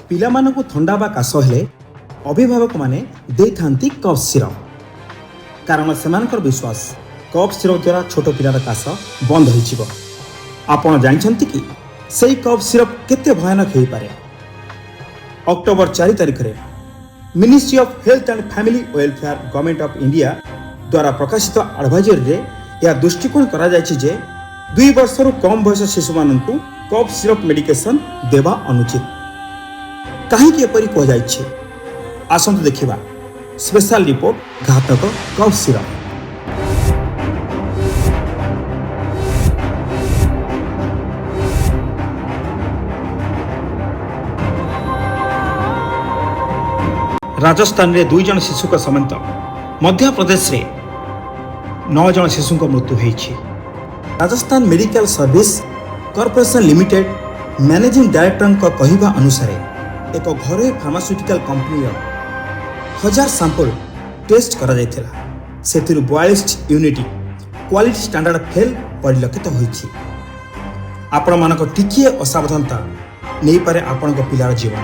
ପିଲାମାନଙ୍କୁ ଥଣ୍ଡା ବା କାଶ ହେଲେ ଅଭିଭାବକମାନେ ଦେଇଥାନ୍ତି କଫ୍ ସିରପ୍। କାରଣ ସେମାନଙ୍କର ବିଶ୍ୱାସ କଫ୍ ସିରପ୍ ଦ୍ୱାରା ଛୋଟ ପିଲାର କାଶ ବନ୍ଦ ହୋଇଯିବ। ଆପଣ ଜାଣିଛନ୍ତି କି ସେହି କଫ୍ ସିରପ୍ କେତେ ଭୟାନକ ହୋଇପାରେ? ଅକ୍ଟୋବର 4 ତାରିଖରେ ministry of health and family welfare government of India ଦ୍ୱାରା ପ୍ରକାଶିତ ଆଡଭାଇଜରୀରେ ଏହା ଦୃଷ୍ଟିକୋଣ କରାଯାଇଛି ଯେ 2 ବର୍ଷରୁ କମ୍ ବୟସ ଶିଶୁମାନଙ୍କୁ କଫ୍ ସିରପ୍ ମେଡିକେସନ୍ ଦେବା ଅନୁଚିତ। କାହିଁକି ଏପରି କୁହାଯାଇଛି? ଆସନ୍ତୁ ଦେଖିବା ସ୍ପେଶାଲ ରିପୋର୍ଟ ଘାତକ କଫ୍ ସିରପ୍। ରାଜସ୍ଥାନରେ 2 ଜଣ ଶିଶୁଙ୍କ ସମେତ ମଧ୍ୟପ୍ରଦେଶରେ 9 ଜଣ ଶିଶୁଙ୍କ ମୃତ୍ୟୁ ହୋଇଛି। Rajasthan medical service corporation limited managing ଡାଇରେକ୍ଟରଙ୍କ କହିବା ଅନୁସାରେ ଏକ ଘରୋଇ ଫାର୍ମାସ୍ୟୁଟିକାଲ କମ୍ପାନୀର 1000 ସାମ୍ପଲ ଟେଷ୍ଟ କରାଯାଇଥିଲା। ସେଥିରୁ 42 ୟୁନିଟ୍ କ୍ୱାଲିଟି ଷ୍ଟାଣ୍ଡାର୍ଡ ଫେଲ୍ ପରିଲକ୍ଷିତ ହୋଇଛି। ଆପଣମାନଙ୍କ ଟିକିଏ ଅସାବଧାନତା ନେଇପାରେ ଆପଣଙ୍କ ପିଲାର ଜୀବନ।